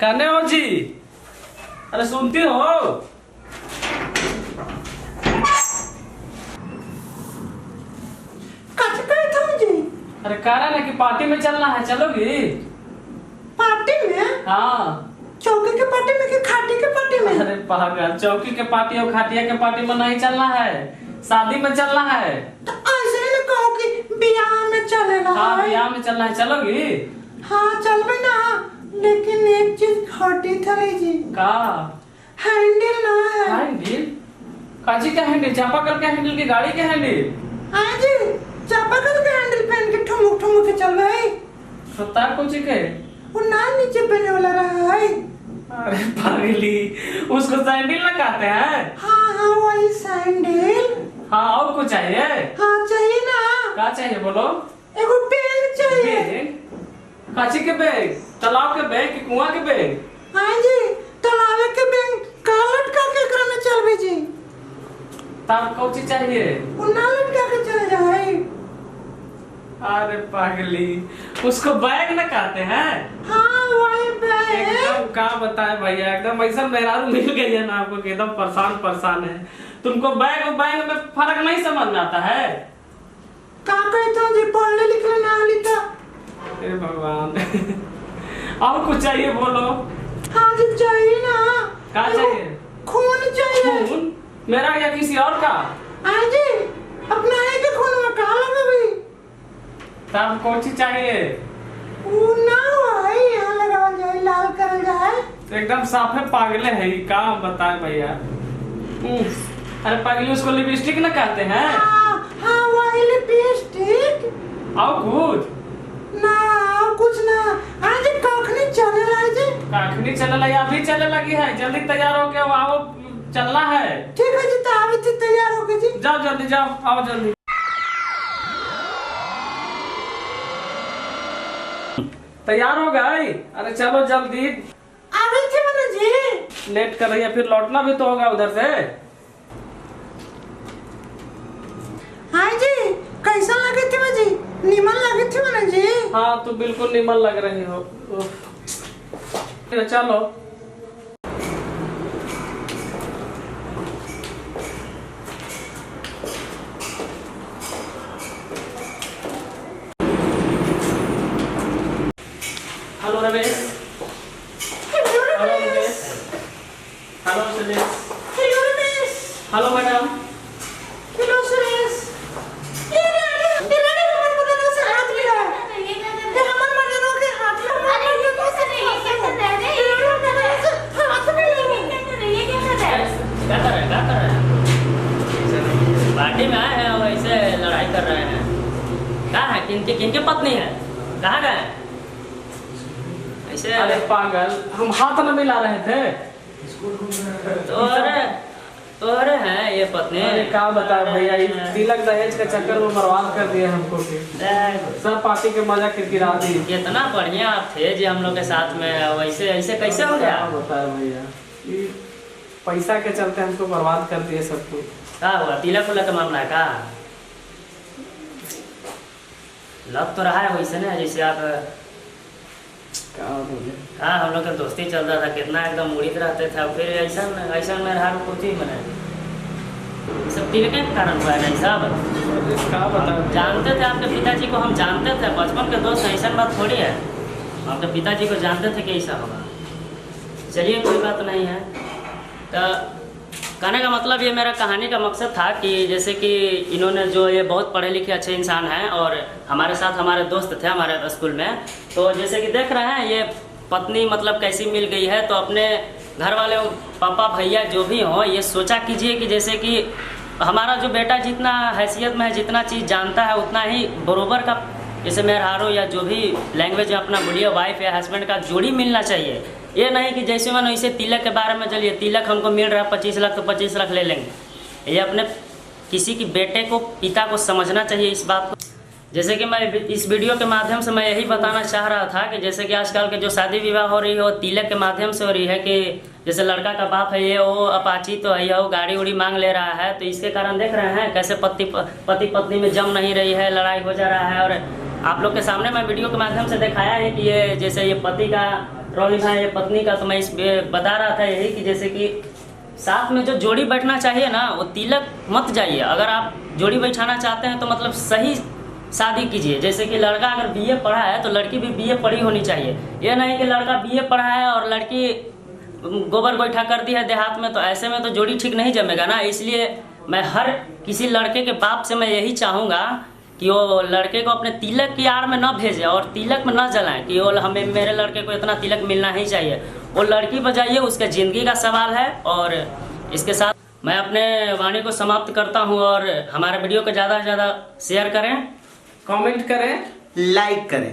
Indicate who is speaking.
Speaker 1: कहने हो जी? अरे सुनती हो? अरे कह रहा ना कि पार्टी में चलना है, चलोगी?
Speaker 2: पार्टी में?
Speaker 1: हाँ।
Speaker 2: चौकी के पार्टी में कि खाटी के पार्टी में?
Speaker 1: अरे पागल, चौकी के पार्टी और खाटिया के पार्टी में नहीं चलना है, शादी में चलना है।
Speaker 2: तो ऐसे ही ना कहो कि बियाह में चलेगा।
Speaker 1: हाँ बियाह में चलना है, चलोगी?
Speaker 2: हाँ चलबे ना, लेकिन एक चीज घटी थी जी।
Speaker 1: का?
Speaker 2: हैंडल ना है।
Speaker 1: हैंडल? काजी का हैंडल? चापाकल के हैंडल की गाड़ी के हैंडल?
Speaker 2: हाँ जी, चापाकल के हैंडल पहन के ठुमुक ठुमुक के चल रहे।
Speaker 1: सत्ता कुछ के?
Speaker 2: वो ना नीचे पहने वाला रहा है।
Speaker 1: अरे पागली, उसको सैंडल ना कहते हैं?
Speaker 2: हाँ हाँ वही सैंडल।
Speaker 1: हाँ और कुछ चाहिए?
Speaker 2: हाँ चाहिए ना।
Speaker 1: क्या चाहिए बोलो?
Speaker 2: एगो बैग चाहिए।
Speaker 1: बैग? काची के बैग? तालाब के बैग कि कुआं के बैग?
Speaker 2: हाँ जी, तालाब के बैग का लटका के एकरा में चलबे जी।
Speaker 1: तब कौन चीज चाहिए?
Speaker 2: वो ना लटका के चल जाए।
Speaker 1: अरे पागली, उसको बैग ना कहते हैं?
Speaker 2: हाँ वही बैग।
Speaker 1: एकदम क्या बताए भैया, एकदम ऐसा मेहरारू मिल गई है ना आपको कि एकदम परेशान है। तुमको बैग और बैग में फर्क नहीं समझ में आता है?
Speaker 2: का कहते हो जी, पढ़ने लिखने ना आली तो?
Speaker 1: अरे भगवान और कुछ चाहिए बोलो?
Speaker 2: हाँ जी चाहिए ना।
Speaker 1: क्या चाहिए?
Speaker 2: खून चाहिए।
Speaker 1: खून? मेरा या किसी और का?
Speaker 2: हाँ जी, अपना है के खून में कहाँ लगा भी?
Speaker 1: तब कौन चीज चाहिए?
Speaker 2: वो ना है, यहाँ लगावल जाए, लाल करल जाए।
Speaker 1: एकदम साफे पागले है, क्या बताए भैया। अरे पागली, उसको लिपस्टिक ना कहते हैं?
Speaker 2: हाँ वही लिपस्टिक।
Speaker 1: और कुछ?
Speaker 2: ना और कुछ ना। हाँ जी कखनी चले ला जी।
Speaker 1: कखनी चले लगी? अभी चले लगी है, जल्दी तैयार हो के आओ, चलना है।
Speaker 2: ठीक है जी, तो अभी से तैयार हो गए जी।
Speaker 1: जाओ जल्दी, जाओ आओ जल्दी। तैयार हो गई? अरे चलो जल्दी।
Speaker 2: अभी से बना जी।
Speaker 1: लेट कर रही है, फिर लौटना भी तो होगा उधर से।
Speaker 2: हाँ जी, कैसा लगे थे जी? निमन लगे थे बना जी?
Speaker 1: हाँ तू बिल्कुल निमन लग रही हो। चलो। Hello Ramesh. Hello Ramesh. Hello Suresh.
Speaker 2: Hello Ramesh.
Speaker 1: Hello madam.
Speaker 2: Hello Suresh. ये ना हमर बदन से हाथ मिला। ये हमर बदन के हाथ में अरे ये कैसे नहीं, ये कैसे रह रहे? ये हाथ में
Speaker 3: ये क्या कर रहे हैं? पार्टी में आए हैं और ऐसे लड़ाई कर रहे हैं। क्या है? किनके पत्नी है? कहाँ गए ऐसे?
Speaker 1: अरे पागल, हम हाथ न मिला रहे थे।
Speaker 3: तोरे हैं ये पत्नी?
Speaker 1: अरे क्या बता भैया, तिलक दहेज के चक्कर में बर्बाद कर दिए हमको के। सब पार्टी के मजा किरकिरा दी।
Speaker 3: कितना बढ़िया आप थे जी हम लोग के साथ में, वैसे ऐसे कैसे हो गया?
Speaker 1: बता भैया, पैसा के चलते हमको बर्बाद कर दिए सब कुछ।
Speaker 3: क्या हुआ? तिलक उलक का मामला है का? लग तो रहा है वैसे ना, जैसे आप हाँ हम लोग का दोस्ती चल रहा था, कितना एकदम उड़ीद रहते थे, फिर ऐसा में रहा कुछ ही मने सब तिलक के कारण हुआ है नहीं साहब? जानते थे आपके पिताजी को, हम जानते थे, बचपन के दोस्त, ऐसा बात थोड़ी है। आपके पिताजी को जानते थे कि ऐसा होगा। चलिए कोई बात नहीं है। तो कहने का मतलब ये मेरा कहानी का मकसद था कि जैसे कि इन्होंने जो ये बहुत पढ़े लिखे अच्छे इंसान हैं और हमारे साथ हमारे दोस्त थे हमारे स्कूल में, तो जैसे कि देख रहे हैं ये पत्नी मतलब कैसी मिल गई है, तो अपने घर वाले पापा भैया जो भी हों ये सोचा कीजिए कि जैसे कि हमारा जो बेटा जितना हैसियत में है, जितना चीज़ जानता है, उतना ही बरोबर का जैसे मेहरारू या जो भी लैंग्वेज अपना बुढ़िया वाइफ या हस्बैंड का जोड़ी मिलना चाहिए। ये नहीं कि जैसे मन वैसे तिलक के बारे में चलिए तिलक हमको मिल रहा है 25 लाख तो 25 लाख ले लेंगे। ये अपने किसी की बेटे को, पिता को समझना चाहिए इस बात को। जैसे कि मैं इस वीडियो के माध्यम से मैं यही बताना चाह रहा था कि जैसे कि आजकल के जो शादी विवाह हो रही है वो तिलक के माध्यम से हो रही है कि जैसे लड़का का बाप है ये वो अपाची तो है, वो गाड़ी उड़ी मांग ले रहा है, तो इसके कारण देख रहे हैं कैसे पति पत्नी में जम नहीं रही है, लड़ाई हो जा रहा है। और आप लोग के सामने मैं वीडियो के माध्यम से दिखाया है कि ये जैसे ये पति का ट्रॉली भाई पत्नी का, तो मैं इस बता रहा था यही कि जैसे कि साथ में जो जोड़ी बैठना चाहिए ना, वो तिलक मत जाइए। अगर आप जोड़ी बैठाना चाहते हैं तो मतलब सही शादी कीजिए। जैसे कि लड़का अगर बीए पढ़ा है तो लड़की भी बीए पढ़ी होनी चाहिए। ये नहीं कि लड़का बीए पढ़ा है और लड़की गोबर गोईठा कर दी है देहात में, तो ऐसे में तो जोड़ी ठीक नहीं जमेगा ना। इसलिए मैं हर किसी लड़के के बाप से मैं यही चाहूँगा कि वो लड़के को अपने तिलक की आड़ में न भेजे और तिलक में न जलाएं कि वो हमें मेरे लड़के को इतना तिलक मिलना ही चाहिए। वो लड़की बजाइए, उसके ज़िंदगी का सवाल है। और इसके साथ मैं अपने वाणी को समाप्त करता हूँ और हमारे वीडियो को ज़्यादा से ज़्यादा शेयर करें,
Speaker 1: कमेंट करें,
Speaker 2: लाइक करें।